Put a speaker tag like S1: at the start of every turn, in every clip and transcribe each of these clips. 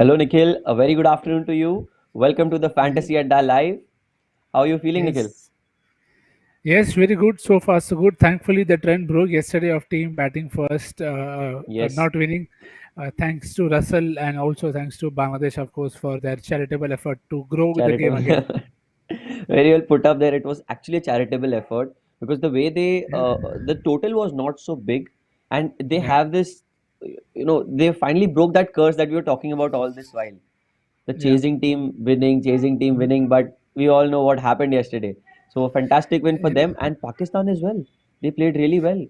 S1: Hello, Nikhil. A very good afternoon to you. Welcome to the
S2: Ye-
S1: Fantasy Adda Live. How are you feeling, Nikhil?
S2: Yes, yes, very good. So far, so good. Thankfully, the trend broke yesterday of team batting first,
S1: Yes,
S2: not winning. Thanks to Russell and also thanks to Bangladesh, of course, for their charitable effort to grow with the game
S1: charitable.
S2: again.
S1: Very well put up there. It was actually a charitable effort because the way
S2: Yeah,
S1: the total was not so big, and they
S2: yeah,
S1: have this, they finally broke that curse that we were talking about all this while. The
S2: yeah.
S1: chasing team winning, but we all know what happened yesterday. So a fantastic win for them and Pakistan as well. They played really well.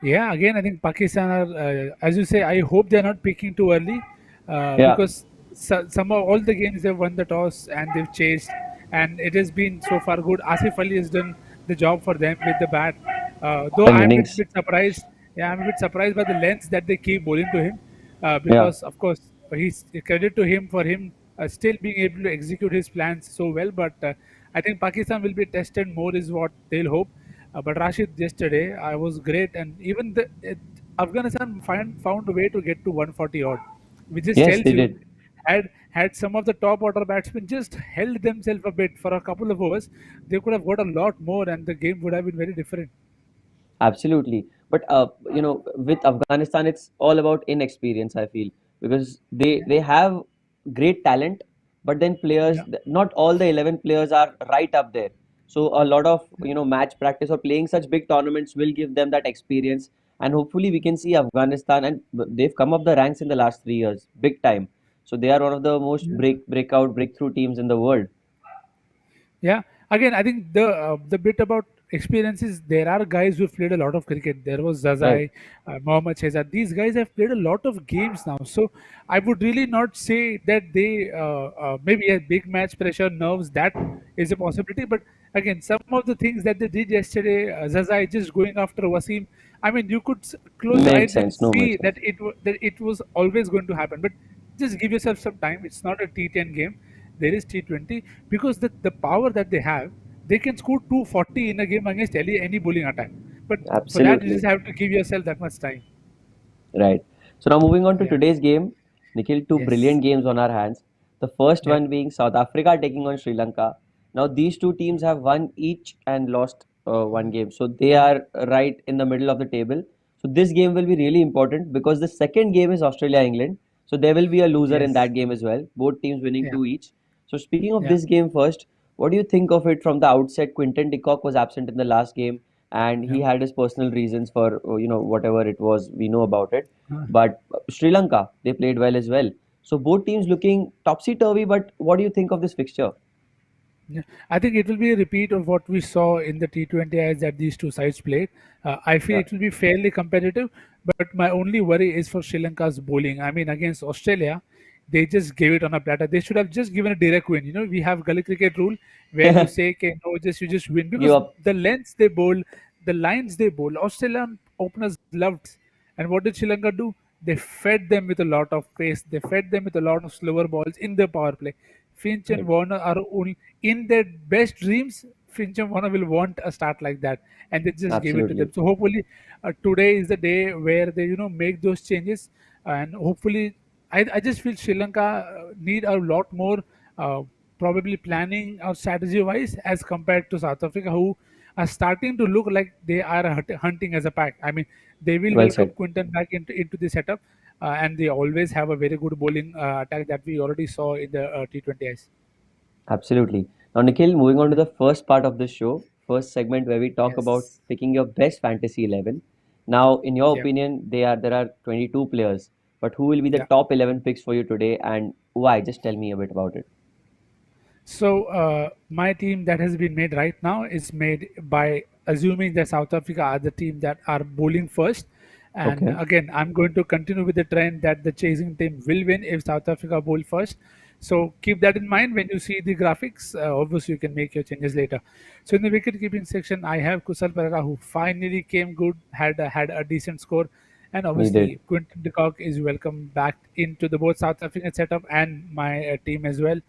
S2: Yeah, again, I think Pakistan are, as you say, I hope they're not peaking too early
S1: Yeah,
S2: because some of all the games they've won the toss and they've chased, and it has been so far good. Asif Ali has done the job for them with the bat. Though
S1: an
S2: I'm a
S1: innings.
S2: bit surprised. Yeah, I'm a bit surprised by the lengths that they keep bowling to him
S1: Yeah.
S2: because, of course, he's credit to him for him still being able to execute his plans so well. But I think Pakistan will be tested more, is what they'll hope. But Rashid, yesterday I was great, and even Afghanistan found a way to get to 140 odd, which just
S1: Yes,
S2: tells
S1: they
S2: you
S1: did.
S2: had some of the top order batsmen just held themselves a bit for a couple of overs, they could have got a lot more, and the game would have been very different.
S1: Absolutely. But with Afghanistan, it's all about inexperience, I feel, because
S2: Yeah,
S1: they have great talent, but then
S2: yeah,
S1: not all the 11 players are right up there. So a lot of match practice or playing such big tournaments will give them that experience, and hopefully we can see Afghanistan, and they've come up the ranks in the last 3 years, big time. So they are one of the most
S2: yeah.
S1: breakthrough teams in the world.
S2: Yeah, again, I think the bit about experiences. There are guys who've played a lot of cricket. There was
S1: Right.
S2: Zazai, Mohammad Shehzad. These guys have played a lot of games now. So I would really not say that they maybe a big match pressure, nerves. That is a possibility. But again, some of the things that they did yesterday, Zazai just going after Wasim. I mean, you could close your
S1: Makes
S2: eyes and
S1: sense. No,
S2: see
S1: makes sense.
S2: that that it was always going to happen. But just give yourself some time. It's not a T10 game. There is T20 because the power that they have, they can score 240 in a game against any bowling attack. But for that, you
S1: Absolutely.
S2: just have to give yourself that much time.
S1: Right. So now moving on to
S2: Yeah.
S1: today's game, Nikhil, two
S2: Yes.
S1: brilliant games on our hands. The first
S2: Yep.
S1: one being South Africa taking on Sri Lanka. Now these two teams have won each and lost one game, so they are right in the middle of the table. So this game will be really important because the second game is Australia England. So there will be a loser in
S2: Yes.
S1: that game as well. Both teams winning
S2: Yeah.
S1: two each. So speaking of
S2: Yeah.
S1: this game first, what do you think of it from the outset? Quinton de Kock was absent in the last game, and he
S2: Yeah.
S1: had his personal reasons for whatever it was. We know about it,
S2: Uh,
S1: but Sri Lanka, they played well as well. So both teams looking topsy turvy. But what do you think of this fixture?
S2: Yeah, I think it will be a repeat of what we saw in the T20 as that these two sides played. I feel
S1: Yeah.
S2: it will be fairly competitive, but my only worry is for Sri Lanka's bowling. I mean, against Australia, they just gave it on a platter. They should have just given a direct win. You know, we have gully cricket rule where you say, okay, no, just you just win
S1: Give
S2: because
S1: up.
S2: the lengths they bowl, the lines they bowl, Australian openers loved. And what did Sri Lanka do? They fed them with a lot of pace. They fed them with a lot of slower balls in the power play. Finch and
S1: Right.
S2: Warner are only in their best dreams. Finch and Warner will want a start like that, and they just gave it to them.
S1: Absolutely.
S2: So hopefully, today is the day where they make those changes, and hopefully, I just feel Sri Lanka need a lot more uh, probably planning or strategy wise as compared to South Africa, who are starting to look like they are hunting as a pack. I mean, they will
S1: Well
S2: welcome
S1: said.
S2: Quinton back into the setup, and they always have a very good bowling attack that we already saw in the T20s.
S1: Absolutely. Now, Nikhil, moving on to the first part of the show, first segment where we talk about
S2: Yes.
S1: picking your best fantasy 11. Now, in your
S2: Yeah.
S1: opinion, there are 22 players, but who will be the
S2: Yeah.
S1: top 11 picks for you today and why? Just tell me a bit about it.
S2: So my team that has been made right now is made by assuming that South Africa are the team that are bowling first. And
S1: Okay.
S2: again, I'm going to continue with the trend that the chasing team will win if South Africa bowl first. So keep that in mind when you see the graphics. Obviously, you can make your changes later. So in the wicket keeping section, I have Kusal Pereira, who finally came good, had a decent score, and
S1: He did.
S2: obviously Quinton de Kock is welcome back into the both South African setup and my team as well.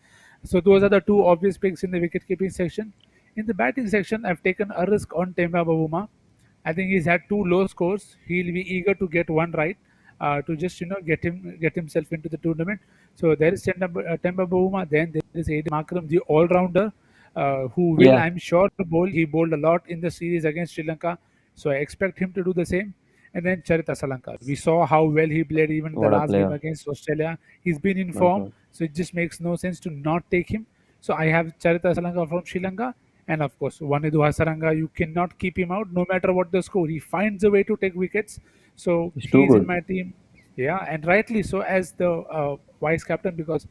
S2: So those are the two obvious picks in the wicket-keeping section. In the batting section, I've taken a risk on Temba Bavuma. I think he's had two low scores. He'll be eager to get one right to just get himself into the tournament. So there is Temba Bavuma, then there is Adrian Makaram, the all-rounder, who will,
S1: Yeah,
S2: I'm sure, bowl. He bowled a lot in the series against Sri Lanka, so I expect him to do the same. And then Charita Salanka. We saw how well he played even in the
S1: what a
S2: last game
S1: player.
S2: against Australia. He's been in
S1: My
S2: form,
S1: God.
S2: so it just makes no sense to not take him. So I have Charita Salanka from Sri Lanka, and of course Wanedu Hasaranga. You cannot keep him out, no matter what the score. He finds a way to take wickets. So
S1: He's too
S2: he's in
S1: good.
S2: my team. Yeah, and rightly so as the vice captain, because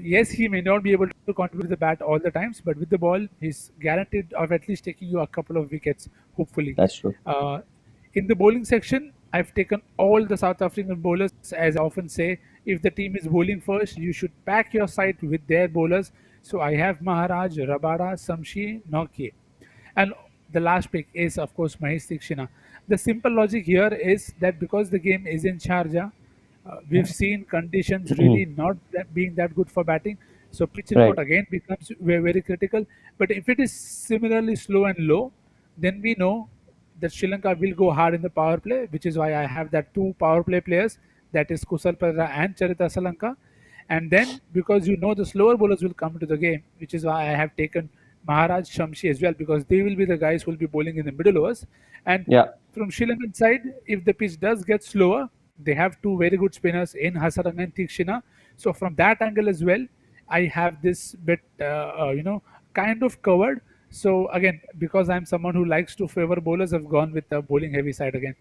S2: yes, he may not be able to contribute the bat all the times, but with the ball, he's guaranteed of at least taking you a couple of wickets, hopefully.
S1: That's true.
S2: Uh, in the bowling section, I've taken all the South African bowlers. As I often say, if the team is bowling first, you should pack your side with their bowlers. So I have Maharaj, Rabada, Samshi, Nokia. And the last pick is, of course, Mahesh Dikshina. The simple logic here is that because the game is in Sharjah, we've seen conditions really not being that good for batting. So pitch report
S1: Right.
S2: again becomes very critical. But if it is similarly slow and low, then we know that Sri Lanka will go hard in the power play, which is why I have that two power play players, that is Kusal Perera and Charita Salanka. And then because you know the slower bowlers will come to the game, which is why I have taken Maharaj Shamshi as well, because they will be the guys who will be bowling in the middle overs. And
S1: Yeah.
S2: from Sri Lankan side, if the pitch does get slower, they have two very good spinners in Hasaranga and Tikshina. So from that angle as well, I have this bit, kind of covered. So again, because I'm someone who likes to favor bowlers, I've gone with the bowling heavy side again.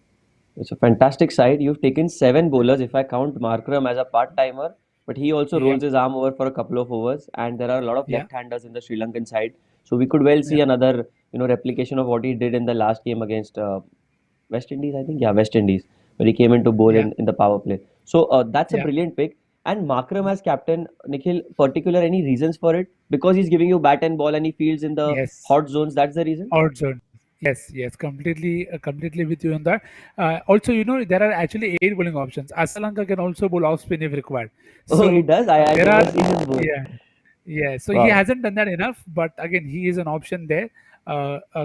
S1: It's a fantastic side. You've taken seven bowlers if I count Markram as a part-timer, but he also
S2: Yeah,
S1: rolls his arm over for a couple of overs, and there are a lot of
S2: yeah,
S1: left-handers in the Sri Lankan side. So we could well
S2: yeah,
S1: see another, replication of what he did in the last game against West Indies, I think. Yeah, West Indies, where he came into bowl
S2: yeah,
S1: in the power play. So that's a
S2: yeah.
S1: brilliant pick. And Markram as captain, Nikhil, particular any reasons for it? Because he's giving you bat and ball and he fields in the
S2: Yes.
S1: hot zones. That's the reason.
S2: Odd zone. Yes, yes, completely with you on that. Also, there are actually eight bowling options. Asalanka can also bowl off spin if required.
S1: Oh, he
S2: So
S1: does. I
S2: there
S1: never
S2: are,
S1: seen him bowl.
S2: yeah, yeah. So he
S1: Wow.
S2: hasn't done that enough, but again, he is an option there.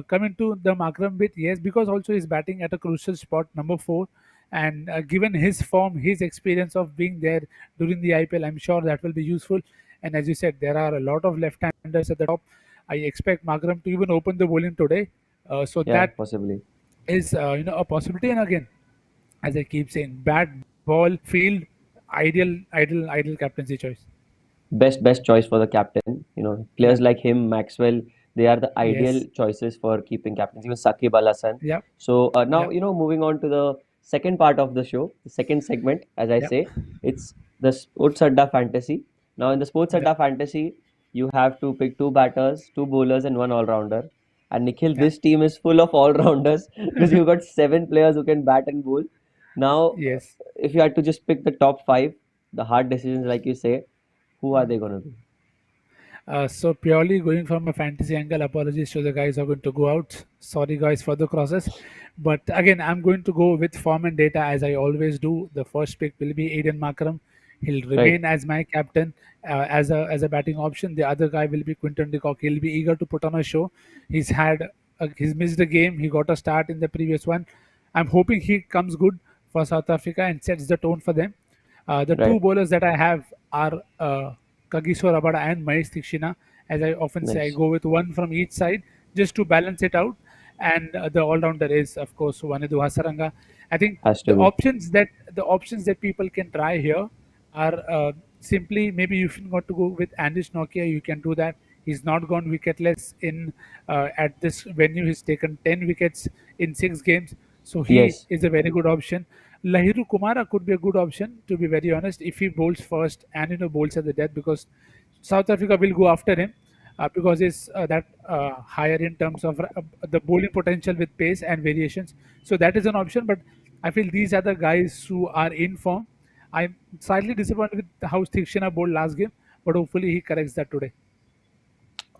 S2: Coming to the Makram bit, yes, because also he's batting at a crucial spot, number four, and given his form, his experience of being there during the IPL, I'm sure that will be useful. And as you said, there are a lot of left-handers at the top. I expect Makram to even open the bowling today, so
S1: Yeah,
S2: that
S1: possibly.
S2: is a possibility. And again, as I keep saying, bat, ball, field, ideal captaincy choice.
S1: Best choice for the captain.
S2: Yeah.
S1: Players like him, Maxwell, they are the ideal
S2: Yes.
S1: choices for keeping captains. Even Sakib Al Hasan.
S2: Yep.
S1: So now
S2: Yep.
S1: moving on to the second part of the show, the second segment, as I
S2: Yep.
S1: say, it's the Sports Adda Fantasy. Now in the Sports
S2: Yep.
S1: Adda Fantasy, you have to pick two batters, two bowlers, and one all-rounder. And Nikhil,
S2: Yep.
S1: this team is full of all-rounders because you've got seven players who can bat and bowl. Now,
S2: Yes.
S1: if you had to just pick the top five, the hard decisions, like you say, who are
S2: Mm.
S1: they going to be?
S2: So purely going from a fantasy angle, apologies to the guys who are going to go out. Sorry guys for the crosses. But again, I'm going to go with form and data as I always do. The first pick will be Adrian Makaram. He'll
S1: Right,
S2: remain as my captain as a batting option. The other guy will be Quinton de Kock. He'll be eager to put on a show. He's missed a game. He got a start in the previous one. I'm hoping he comes good for South Africa and sets the tone for them. The two
S1: right.
S2: bowlers that I have are Kagiso Rabada and Mahesh Dikshina. As I often say, I
S1: Nice.
S2: go with one from each side just to balance it out. And the all-rounder is, of course, Wanedu Hasaranga. I think
S1: Has to
S2: the
S1: be.
S2: options that the options that people can try here are simply, maybe if you want to go with Andish Nokia, you can do that. He's not gone wicketless in at this venue. He's taken 10 wickets in 6 games, so he
S1: Yes.
S2: is a very good option. Lahiru Kumara could be a good option, to be very honest, if he bowls first and bowls at the death, because South Africa will go after him because he's that higher in terms of the bowling potential with pace and variations. So that is an option, but I feel these are the guys who are in form. I'm slightly disappointed with how Thikshana bowled last game, but hopefully he corrects that today.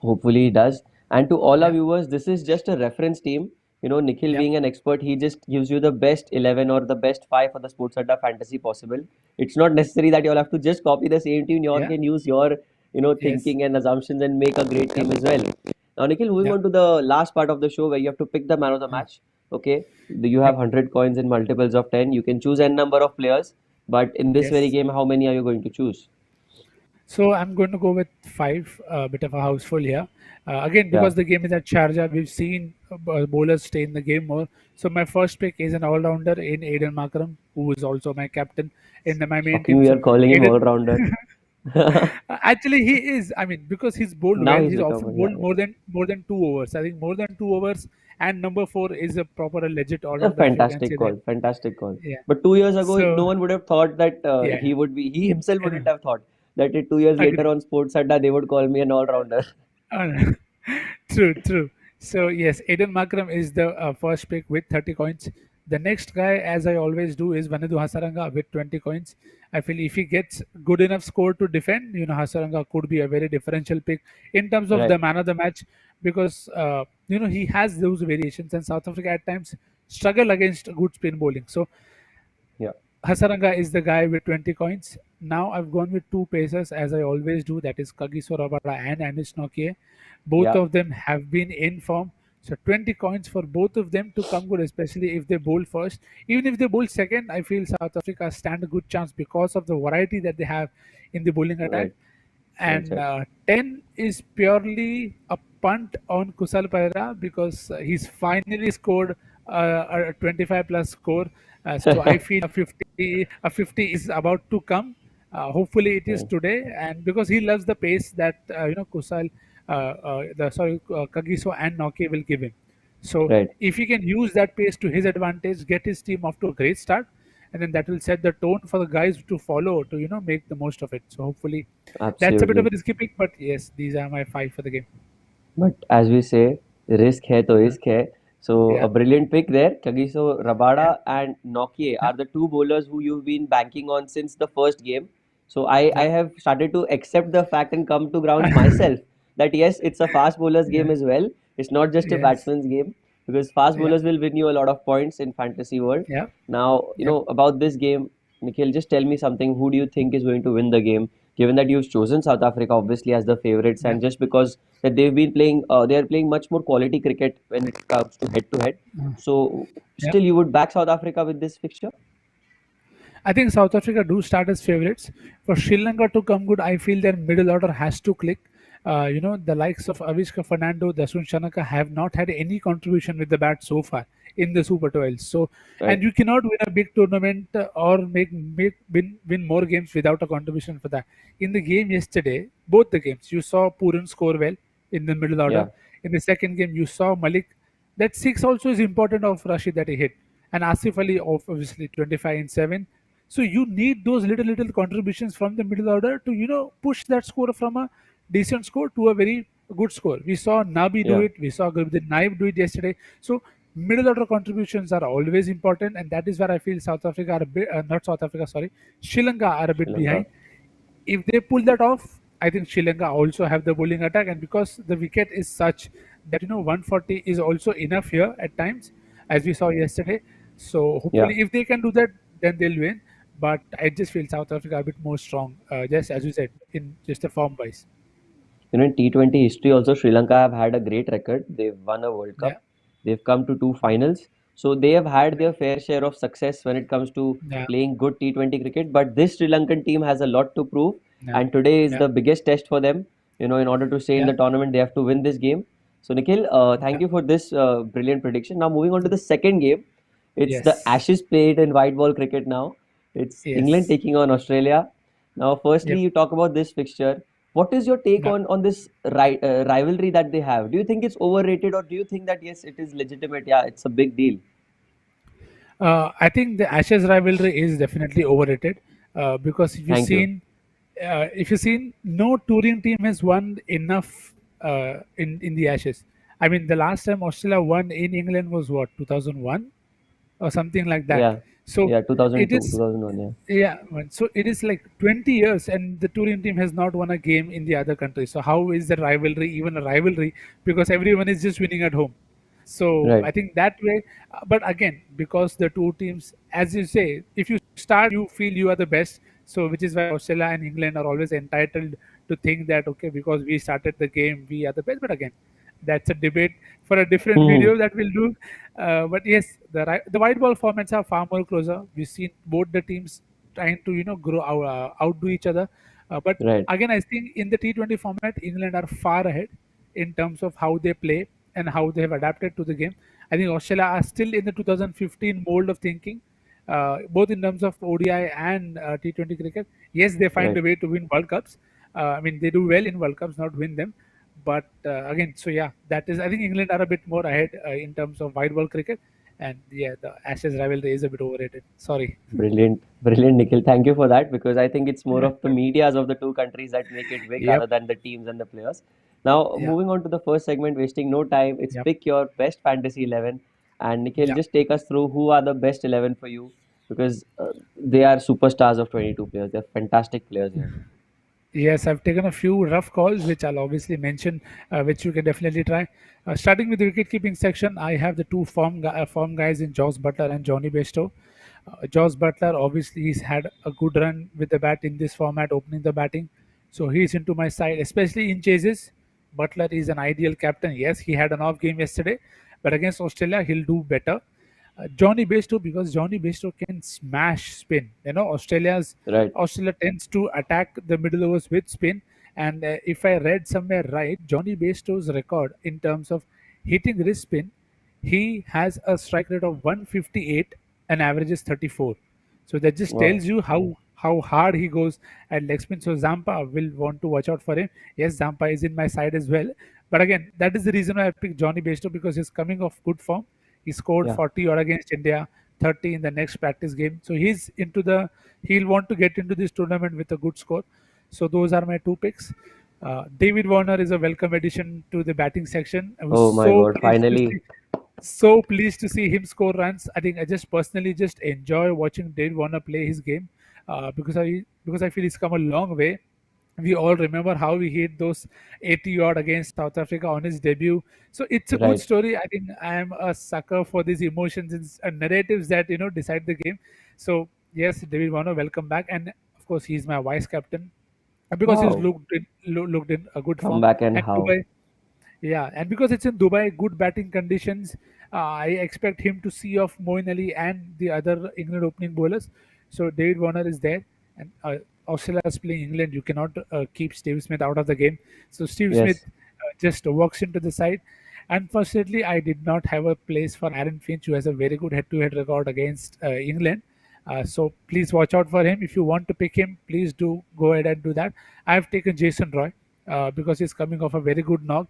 S1: Hopefully he does. And to all our
S2: Yeah,
S1: viewers, this is just a reference team. Nikhil
S2: yeah,
S1: being an expert, he just gives you the best 11 or the best 5 for the Sports Adda fantasy possible. It's not necessary that you all have to just copy the same team. You all
S2: yeah,
S1: can use your,
S2: yes,
S1: thinking and assumptions and make a great
S2: yep,
S1: team as well. Now, Nikhil, moving
S2: yeah,
S1: on to the last part of the show where you have to pick the man of the match. Okay, you have
S2: yep,
S1: 100 coins in multiples of 10. You can choose n number of players, but in this very
S2: yes.
S1: game, how many are you going to choose?
S2: So I'm going to go with five, a bit of a houseful here. Again,
S1: Yeah.
S2: because the game is at Sharjah, we've seen bowlers stay in the game more. So my first pick is an all-rounder in Adrian Makaram, who is also my captain in my main
S1: Shocking
S2: team.
S1: we
S2: So
S1: are calling him all
S2: Aiden,
S1: rounder.
S2: actually, he is. I mean, because he's bowled
S1: Now
S2: well,
S1: he's
S2: he's
S1: recovered.
S2: often
S1: Yeah,
S2: bowled
S1: yeah.
S2: more than 2 overs. I think more than 2 overs, and number four is a proper a legit
S1: A
S2: all-rounder, if you can
S1: fantastic
S2: say that.
S1: call. Fantastic call.
S2: Yeah.
S1: But 2 years ago,
S2: So
S1: no one would have thought that
S2: yeah,
S1: he would be. He himself
S2: you know,
S1: wouldn't have thought that 2 years later
S2: agree.
S1: on Sports Adda they would call me an all rounder.
S2: Uh, true, true. So yes, Aiden Makram is the first pick with 30 coins. The next guy, as I always do, is Vanadu Hasaranga with 20 coins. I feel if he gets good enough score to defend, Hasaranga could be a very differential pick in terms of the
S1: Right.
S2: man of the match because he has those variations, and South Africa at times struggle against good spin bowling. So
S1: Yeah.
S2: Hasaranga is the guy with 20 coins. Now I've gone with two pacers as I always do. That is Kagiso Rabada and Anis Nokia. Both
S1: Yeah.
S2: of them have been in form. So 20 coins for both of them to come good, especially if they bowl first. Even if they bowl second, I feel South Africa stand a good chance because of the variety that they have in the bowling attack.
S1: Right. Well
S2: And
S1: said.
S2: 10 is purely a punt on Kusal Perera because he's finally scored a 25 plus score. So I feel a 50 is about to come. Hopefully it is
S1: Right.
S2: today, and because he loves the pace that Kusal, Kagiso and Noki will give him. So
S1: Right.
S2: if he can use that pace to his advantage, get his team off to a great start, and then that will set the tone for the guys to follow to make the most of it. So hopefully that's a bit of a
S1: Absolutely.
S2: risky pick, but yes, these are my five for the game.
S1: But as we say, risk hai to isk hai. So
S2: Yeah,
S1: a brilliant pick there. Kagiso
S2: yeah,
S1: Rabada and Nokie
S2: yeah,
S1: are the two bowlers who you've been banking on since the first game. So I
S2: yeah,
S1: have started to accept the fact and come to grounds myself that yes, it's a fast bowler's
S2: yeah,
S1: game as well. It's not just a
S2: yes,
S1: batsman's game because fast
S2: yeah,
S1: bowlers will win you a lot of points in fantasy world.
S2: yeah,
S1: Now,
S2: yeah.
S1: about this game, Nikhil, just tell me something. Who do you think is going to win the game? Given that you've chosen South Africa obviously as the favorites,
S2: Yeah.
S1: and just because that they are playing much more quality cricket when it comes to head to head. So
S2: Yeah.
S1: still, you would back South Africa with this fixture,
S2: I think South Africa do start as favorites. For Sri Lanka to come good, I feel their middle order has to click. The likes of Avishka Fernando, Dasun Shanaka have not had any contribution with the bat so far in the Super 12. So, and
S1: right?
S2: you cannot win a big tournament or win more games without a contribution for that. In the game yesterday, both the games, you saw Puran score well in the middle order.
S1: Yeah,
S2: In the second game, you saw Malik. That six also is important of Rashid that he hit, and Asif Ali of obviously 25 and 7. So you need those little contributions from the middle order to push that score from a decent score to a very good score. We saw Nabi do
S1: yeah,
S2: it. We saw Gurbiddin Naib do it yesterday. So middle order contributions are always important, and that is where I feel South Africa are a bit not South Africa, sorry, Sri Lanka are a
S1: Sri
S2: bit
S1: Lanka.
S2: behind. If they pull that off, I think Sri Lanka also have the bowling attack, and because the wicket is such that 140 is also enough here at times, as we saw yesterday. So
S1: Yeah.
S2: hopefully, if they can do that, then they'll win. But I just feel South Africa a bit more strong, just as you said, in just the form wise.
S1: In T20 history also, Sri Lanka have had a great record. They've won a World
S2: Yeah,
S1: Cup. They've come to two finals. So they have had
S2: yeah,
S1: their fair share of success when it comes to
S2: yeah,
S1: playing good T20 cricket. But this Sri Lankan team has a lot to prove.
S2: yeah,
S1: And today is
S2: yeah,
S1: the biggest test for them. In order to stay in
S2: yeah,
S1: the tournament, they have to win this game. So Nikhil, thank
S2: yeah.
S1: you for this brilliant prediction. Now moving on to the second game. It's the
S2: Yes,
S1: Ashes played in white ball cricket now. It's England
S2: yes,
S1: taking on Australia. Now, firstly,
S2: yep,
S1: you talk about this fixture. What is your take
S2: yeah.
S1: on this rivalry that they have? Do you think it's overrated, or do you think that yes, it is legitimate? Yeah, it's a big deal.
S2: I think the Ashes rivalry is definitely overrated because
S1: Thank you.
S2: if you've seen, no touring team has won enough in the Ashes. I mean, the last time Australia won in England was what 2001 or something like that.
S1: Yeah,
S2: So
S1: yeah,
S2: it
S1: 2002,
S2: is
S1: 2001. Yeah,
S2: yeah. So it is like 20 years, and the touring team has not won a game in the other country. So how is the rivalry even a rivalry? Because everyone is just winning at home. So I
S1: right.
S2: think that way, but again, because the two teams, as you say, if you start, you feel you are the best. So which is why Australia and England are always entitled to think that okay, because we started the game, we are the best. But again, that's a debate for a different
S1: Hmm.
S2: video that we'll do. But yes, the white ball formats are far more closer. We've seen both the teams trying to grow outdo each other. But
S1: Right.
S2: again, I think in the T20 format, England are far ahead in terms of how they play and how they have adapted to the game. I think Australia are still in the 2015 mold of thinking, both in terms of ODI and T20 cricket. Yes, they find
S1: Right.
S2: a way to win World Cups. I mean, they do well in World Cups, not win them. But again, so yeah, that is. I think England are a bit more ahead in terms of wide ball cricket, and yeah, the Ashes rivalry is a bit overrated. Sorry.
S1: Brilliant, brilliant, Nikhil. Thank you for that because I think it's more of the medias of the two countries that make it big
S2: Yep.
S1: rather than the teams and the players. Now,
S2: Yeah.
S1: moving on to the first segment, wasting no time, it's
S2: Yep.
S1: pick your best fantasy 11. And Nikhil,
S2: Yeah.
S1: just take us through who are the best 11 for you because they are superstars of 22 players. They're fantastic players here.
S2: Yes, I've taken a few rough calls, which I'll obviously mention, which you can definitely try. Starting with the wicket-keeping section, I have the two form guys in Joss Butler and Johnny Bairstow. Joss Butler, obviously, he's had a good run with the bat in this format, opening the batting. So he's into my side, especially in chases. Butler is an ideal captain. Yes, he had an off game yesterday, but against Australia, he'll do better. Johnny Bairstow, because Johnny Bairstow can smash spin.
S1: Right.
S2: Australia tends to attack the middle overs with spin. And if I read somewhere right, Johnny Bairstow's record in terms of hitting wrist spin, he has a strike rate of 158 and averages 34. So that just
S1: Wow.
S2: tells you how hard he goes at leg spin. So Zampa will want to watch out for him. Yes, Zampa is in my side as well. But again, that is the reason why I picked Johnny Bairstow because he's coming off good form. He scored
S1: Yeah.
S2: 40 odd against India, 30 in the next practice game. So he'll want to get into this tournament with a good score. So those are my two picks. David Warner is a welcome addition to the batting section. I was
S1: Oh my God. Finally.
S2: so pleased to see him score runs. I think I just personally just enjoy watching David Warner play his game because I feel he's come a long way. We all remember how he hit those 80 odd against South Africa on his debut. So it's a good
S1: Right.
S2: story. I think I am a sucker for these emotions and narratives that decide the game. So yes, David Warner, welcome back, and of course he's my vice captain because he's
S1: Wow.
S2: looked in a good
S1: Come
S2: form.
S1: back and
S2: And
S1: how?
S2: Dubai, yeah, and because it's in Dubai, good batting conditions, I expect him to see off Moeen Ali and the other England opening bowlers. So David Warner is there, and Australia is playing England. You cannot keep Steve Smith out of the game. So Steve Smith
S1: Yes.
S2: just walks into the side. Unfortunately, I did not have a place for Aaron Finch, who has a very good head-to-head record against England. So please watch out for him. If you want to pick him, please do go ahead and do that. I have taken Jason Roy because he's coming off a very good knock,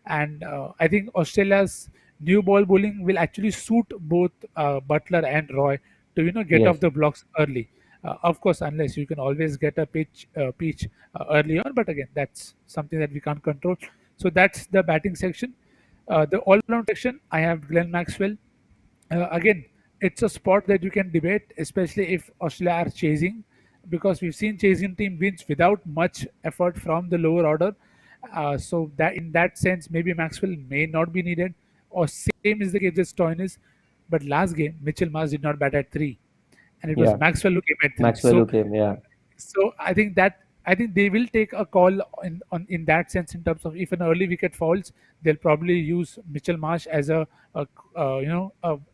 S2: and I think Australia's new ball bowling will actually suit both Butler and Roy to get off
S1: Yes.
S2: the blocks early. Of course, unless you can always get a pitch early on, but again, that's something that we can't control. So that's the batting section. The all-round section, I have Glenn Maxwell. Again, it's a spot that you can debate, especially if Australia are chasing, because we've seen chasing team wins without much effort from the lower order. So that in that sense, maybe Maxwell may not be needed, or same is the case with Stoinis. But last game, Mitchell Mars did not bat at three, and it was
S1: Yeah.
S2: Maxwell who came at three.
S1: Maxwell
S2: So
S1: who came. Yeah.
S2: I think they will take a call in that sense in terms of if an early wicket falls, they'll probably use Mitchell Marsh as a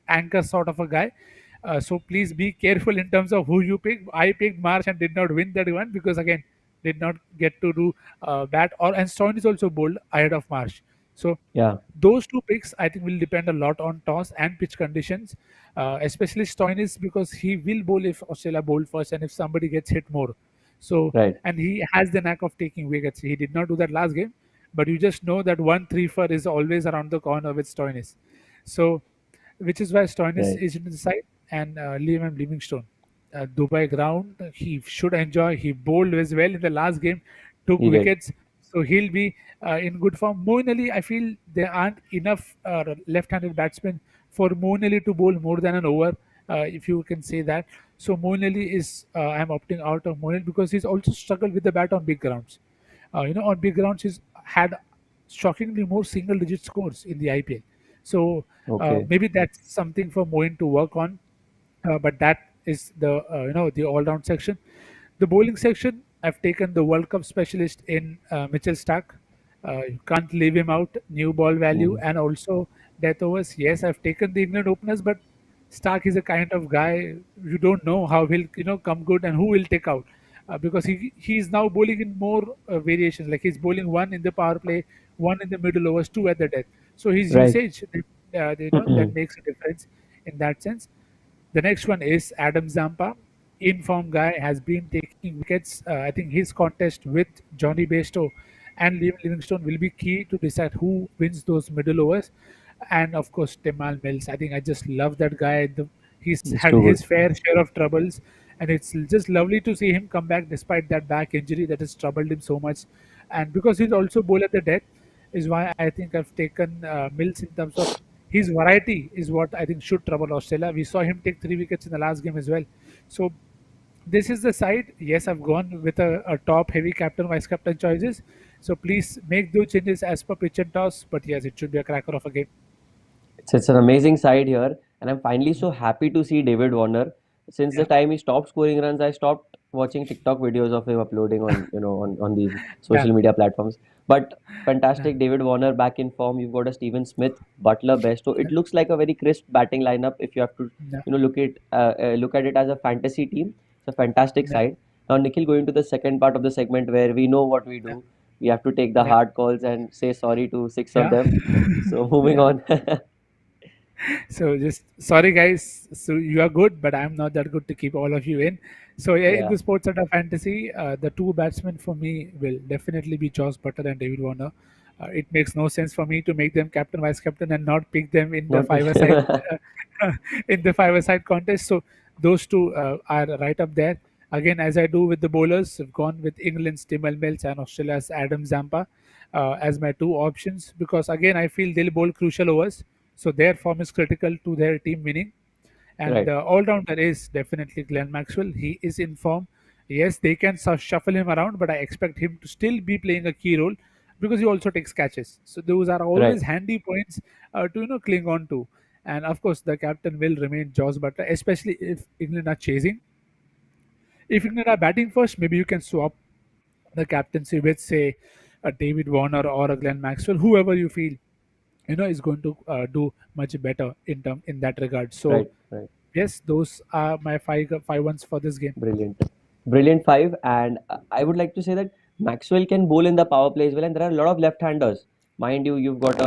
S2: anchor sort of a guy. So please be careful in terms of who you pick. I picked Marsh and did not win that one because again did not get to do bat and Stone is also bowled ahead of Marsh. So
S1: Yeah.
S2: those two picks I think will depend a lot on toss and pitch conditions, especially Stoinis because he will bowl if Australia bowl first and if somebody gets hit more. So
S1: Right.
S2: and he has the knack of taking wickets. He did not do that last game, but you just know that 1 3 4 is always around the corner with Stoinis. So which is why Stoinis
S1: Right.
S2: is in the side and Liam Livingstone. Dubai ground, he should enjoy. He bowled as well in the last game, took
S1: He did.
S2: wickets, so he'll be in good form. Moeen Ali, I feel there aren't enough left-handed batsmen for Moeen Ali to bowl more than an over, if you can say that. So Moeen Ali is, I'm opting out of Moeen Ali because he's also struggled with the bat on big grounds. On big grounds, he's had shockingly more single-digit scores in the IPL. So
S1: Okay.
S2: maybe that's something for Moeen to work on. But that is the all-round section. The bowling section, I've taken the World Cup specialist in Mitchell Stark. You can't leave him out. New ball value
S1: Mm.
S2: and also death overs. Yes, I've taken the England openers, but Stark is a kind of guy you don't know how he'll come good and who will take out. because he is now bowling in more variations. Like he's bowling one in the power play, one in the middle overs, two at the death. So his
S1: Right.
S2: usage, that makes a difference in that sense. The next one is Adam Zampa. In-form guy has been taking wickets. I think his contest with Johnny Bairstow and Liam Livingstone will be key to decide who wins those middle overs. And of course, Temal Mills. I think I just love that guy. He's
S1: It's
S2: had
S1: too good.
S2: his fair share of troubles, and it's just lovely to see him come back despite that back injury that has troubled him so much. And because he's also bowl at the death, is why I think I've taken Mills in terms of his variety is what I think should trouble Australia. We saw him take 3 wickets in the last game as well. So this is the side. Yes, I've gone with a top heavy captain, vice captain choices. So please make those changes as per pitch and toss. But yes, it should be a cracker of a game.
S1: It's an amazing side here, and I'm finally so happy to see David Warner. Since the
S2: Yeah,
S1: time he stopped scoring runs, I stopped watching TikTok videos of him uploading on on these
S2: yeah,
S1: social media platforms. But
S2: yeah,
S1: fantastic, David Warner back in form. You've got a Steven Smith, Butler, Besto. It looks like a very crisp batting lineup. If you have to
S2: yeah,
S1: look at it as a fantasy team, it's a fantastic
S2: yeah,
S1: side. Now, Nikhil, going to the second part of the segment where we know what we
S2: yeah,
S1: do. We have to take the
S2: yeah,
S1: hard calls and say sorry to six of
S2: yeah,
S1: them. So moving
S2: yeah.
S1: on.
S2: So just sorry guys, so you are good but I'm not that good to keep all of you in. So yeah, in
S1: Yeah.
S2: the sports of fantasy, the two batsmen for me will definitely be Josh Butter and David Warner. It makes no sense for me to make them captain vice captain and not pick them in the
S1: Not
S2: five-a-side in the five-a-side contest. So those two are right up there. Again, as I do with the bowlers, I've gone with England's Tim Mills and Australia's Adam Zampa as my two options because again I feel they'll bowl crucial overs, so their form is critical to their team winning. And
S1: right,
S2: the all-rounder is definitely Glenn Maxwell. He is in form. Yes, they can shuffle him around, but I expect him to still be playing a key role because he also takes catches. So those are
S1: right,
S2: always handy points to cling on to. And of course, the captain will remain Josh Buttler, especially if England are chasing. If England are batting first, maybe you can swap the captaincy with, say, a David Warner or a Glenn Maxwell, whoever you feel is going to do much better in that regard. So
S1: right, right.
S2: yes, those are my five ones for this game.
S1: Brilliant. Brilliant five. And I would like to say that Maxwell can bowl in the power play as well. And there are a lot of left-handers. Mind you, you've got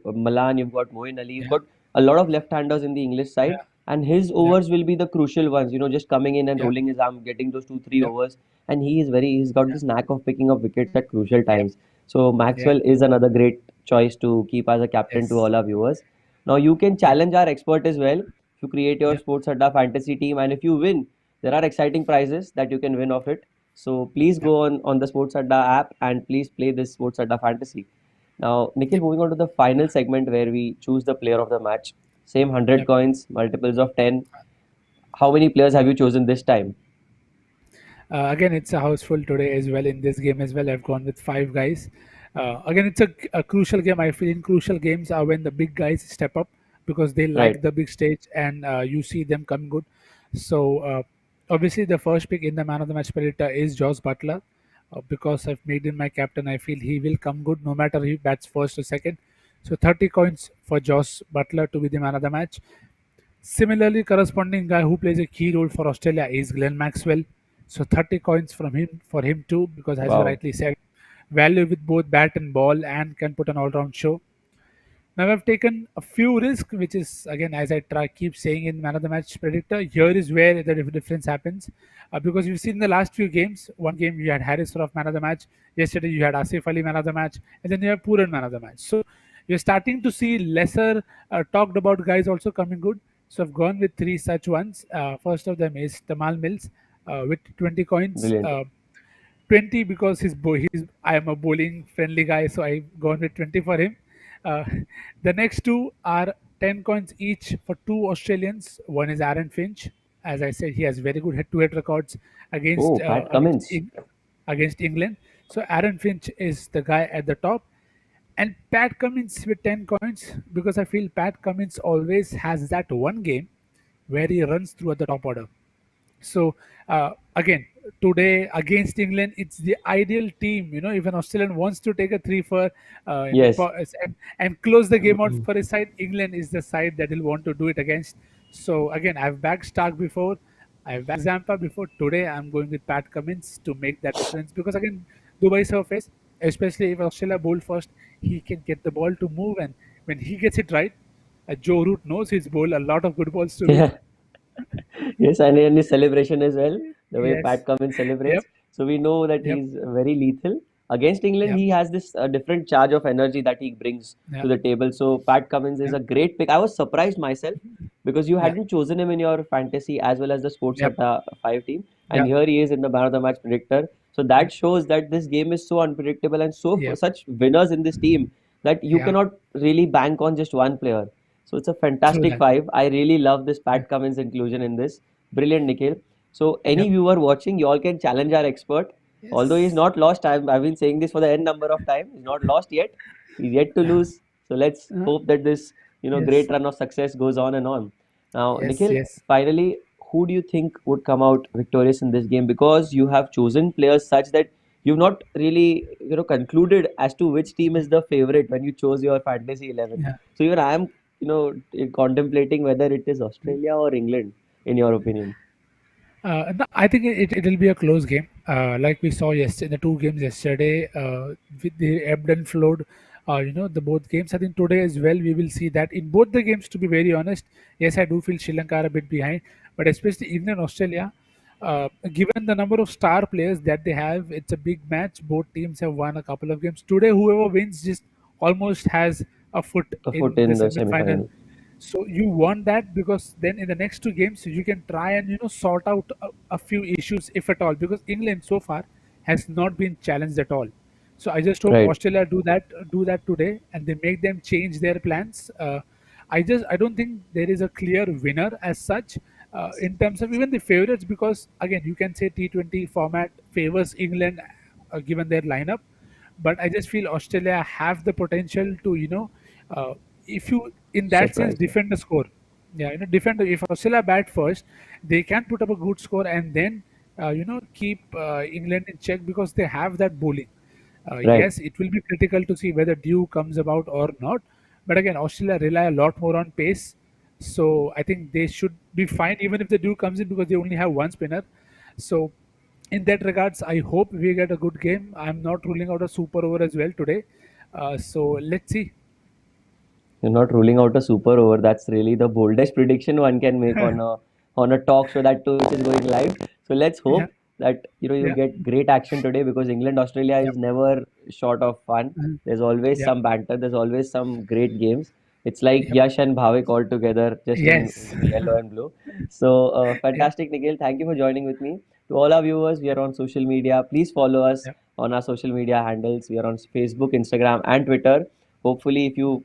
S1: Malan, you've got Moeen Ali, you've
S2: Yeah,
S1: got a lot of left-handers in the English side.
S2: yeah,
S1: And his
S2: yeah,
S1: overs will be the crucial ones, just coming in and
S2: yeah,
S1: rolling his arm, getting those two, three
S2: yeah,
S1: overs. And he's got
S2: yeah,
S1: this knack of picking up wickets at crucial
S2: yeah,
S1: times. So
S2: yeah,
S1: Maxwell is another great choice to keep as a captain to
S2: yes,
S1: all our viewers. Now you can
S2: yeah,
S1: challenge our expert as well. If you create your
S2: yeah,
S1: Sports Adda fantasy team, and if you win, there are exciting prizes that you can win of it. So please
S2: yeah,
S1: go on the Sports Adda app and please play this Sports Adda fantasy. Now, Nikhil,
S2: yep,
S1: moving on to the final segment where we choose the player of the match. Same 100
S2: yep.
S1: coins, multiples of 10. How many players have you chosen this time?
S2: Again, it's a house full today as well. In this game as well, I've gone with five guys. Again, it's a crucial game. I feel in crucial games are when the big guys step up because they
S1: Right,
S2: like the big stage and you see them come good. So obviously, the first pick in the man of the match predator is Josh Butler. Because I've made him my captain, I feel he will come good no matter he bats first or second. So 30 coins for Josh Butler to be the man of the match. Similarly, corresponding guy who plays a key role for Australia is Glenn Maxwell. So 30 coins from him for him too, because as you
S1: wow,
S2: rightly said, value with both bat and ball and can put an all-round show. Now I've taken a few risks, which is again as I try keep saying in man of the match predictor. Here is where the difference happens, because you've seen the last few games. One game you had Harris of man of the match. Yesterday you had Asif Ali man of the match, and then you have Puran man of the match. So you're starting to see lesser talked about guys also coming good. So I've gone with three such ones. First of them is Tamal Mills with 20 coins.
S1: brilliant.
S2: 20 because he's I am a bowling friendly guy, so I gone with 20 for him. Uh, the next two are 10 coins each for two Australians. One is Aaron Finch. As I said, he has very good head-to-head records
S1: Oh,
S2: against uh,
S1: Pat
S2: against
S1: Cummins.
S2: Eng- against England. So Aaron Finch is the guy at the top, and Pat Cummins with 10 coins because I feel Pat Cummins always has that one game where he runs through at the top order. So again, today against England, it's the ideal team. If an Australian wants to take a three for
S1: Yes.
S2: and close the game out for his side, England is the side that he'll want to do it against. So again, I've backed Stark before. I backed Zampa before. Today, I'm going with Pat Cummins to make that difference because again, Dubai surface, especially if Australia bowl first, he can get the ball to move, and when he gets it right, Joe Root knows his bowl a lot of good balls to win.
S1: Yeah. Yes, and in his celebration as well, the way
S2: Yes.
S1: Pat Cummins
S2: Yep.
S1: celebrates. So we know that
S2: Yep.
S1: he's very lethal. Against England,
S2: Yep.
S1: he has this different charge of energy that he brings to
S2: Yep.
S1: the table. So Pat Cummins is
S2: Yep.
S1: a great pick. I was surprised myself because you
S2: Yep.
S1: hadn't chosen him in your fantasy as well as the Sports
S2: Yep.
S1: Adda 5 team. And
S2: Yep.
S1: here he is in the man of the match predictor. So that
S2: Yep.
S1: shows that this game is so unpredictable and so
S2: Yep.
S1: such winners in this team that you
S2: Yeah.
S1: cannot really bank on just one player. So it's a
S2: True
S1: fantastic
S2: that.
S1: five. I really love this
S2: Yeah.
S1: Pat Cummins inclusion in this. Brilliant, Nikhil. So any
S2: Yep.
S1: viewer watching, you all can challenge our expert. Although he's
S2: Yes.
S1: not lost, I've been saying this for the n number of time. He's not lost yet. He's yet to lose. So let's
S2: Uh,
S1: hope that this great
S2: yes.
S1: run of success goes on and on. Now,
S2: Yes.
S1: Nikhil,
S2: Yes.
S1: finally, who do you think would come out victorious in this game? Because you have chosen players such that you've not really concluded as to which team is the favorite when you chose your fantasy 11.
S2: Yeah.
S1: So even I am contemplating whether it is Australia or England in your opinion.
S2: No, I think it will be a close game. Like we saw yesterday, the two games yesterday, with the ebbed and flowed. The both games. I think today as well, we will see that in both the games. To be very honest, yes, I do feel Sri Lanka are a bit behind, but especially England and Australia. Given the number of star players that they have, it's a big match. Both teams have won a couple of games. Today, whoever wins just almost has a foot
S1: A foot
S2: in the
S1: in the
S2: semi-final.
S1: semi-final.
S2: So you want that because then in the next two games you can try and sort out a few issues if at all, because England so far has not been challenged at all. So I just hope
S1: Right.
S2: Australia do that today and they make them change their plans. I don't think there is a clear winner as such in terms of even the favorites, because again you can say T20 format favors England given their lineup, but I just feel Australia have the potential to, if you in that sense
S1: Surprise. Yeah.
S2: defend the score. Yeah, defend. If Australia bat first, they can put up a good score and then keep England in check because they have that bowling.
S1: Right.
S2: Yes, it will be critical to see whether Dew comes about or not. But again, Australia rely a lot more on pace, so I think they should be fine even if the Dew comes in because they only have one spinner. So in that regards, I hope we get a good game. I'm not ruling out a super over as well today. So let's see.
S1: You're not ruling out a super over. That's really the boldest prediction one can make on a talk show that too which is going live. So let's
S2: Yeah,
S1: hope that you
S2: yeah,
S1: get great action today because England Australia
S2: yep,
S1: is never short of fun. There's always
S2: yep,
S1: some banter. There's always some great games. It's like
S2: yep,
S1: Yash and Bhavik all together, just in
S2: yes,
S1: yellow and blue. So
S2: yep,
S1: fantastic, Nikhil. Thank you for joining with me. To all our viewers, we are on social media. Please follow us
S2: yep,
S1: on our social media handles. We are on Facebook, Instagram, and Twitter. Hopefully if you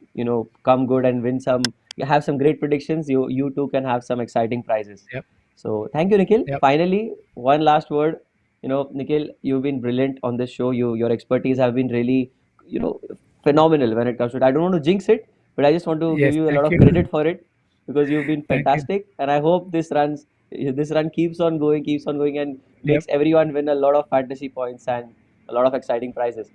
S1: come good and win some, you have some great predictions, you too can have some exciting prizes.
S2: yep,
S1: So thank you, Nikhil.
S2: yep,
S1: Finally, one last word. Nikhil, you've been brilliant on this show. Your expertise have been really you know phenomenal when it comes to it. I don't want to jinx it, but I just want to give
S2: yes.
S1: you a lot
S2: Thank
S1: of
S2: you,
S1: credit for it because you've been
S2: thank you.
S1: fantastic, and I hope this run keeps on going and
S2: Yep,
S1: makes everyone win a lot of fantasy points and a lot of exciting prizes.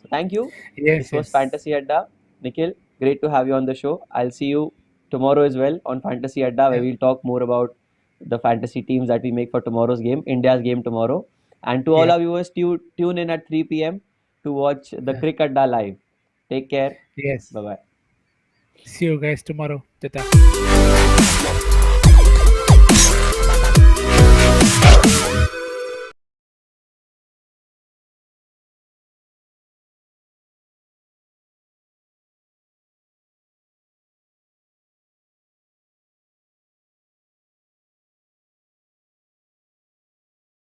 S1: So thank you. This
S2: yes,
S1: was
S2: yes,
S1: Fantasy Adda. Nikhil, great to have you on the show. I'll see you tomorrow as well on Fantasy Adda, where
S2: yep,
S1: we'll talk more about the fantasy teams that we make for tomorrow's game, India's game tomorrow. And to all
S2: yep,
S1: our viewers, tune in at 3 p.m. to watch the
S2: yeah,
S1: Cricket Adda live. Take care.
S2: yes.
S1: Bye bye.
S2: See you guys tomorrow. Tata.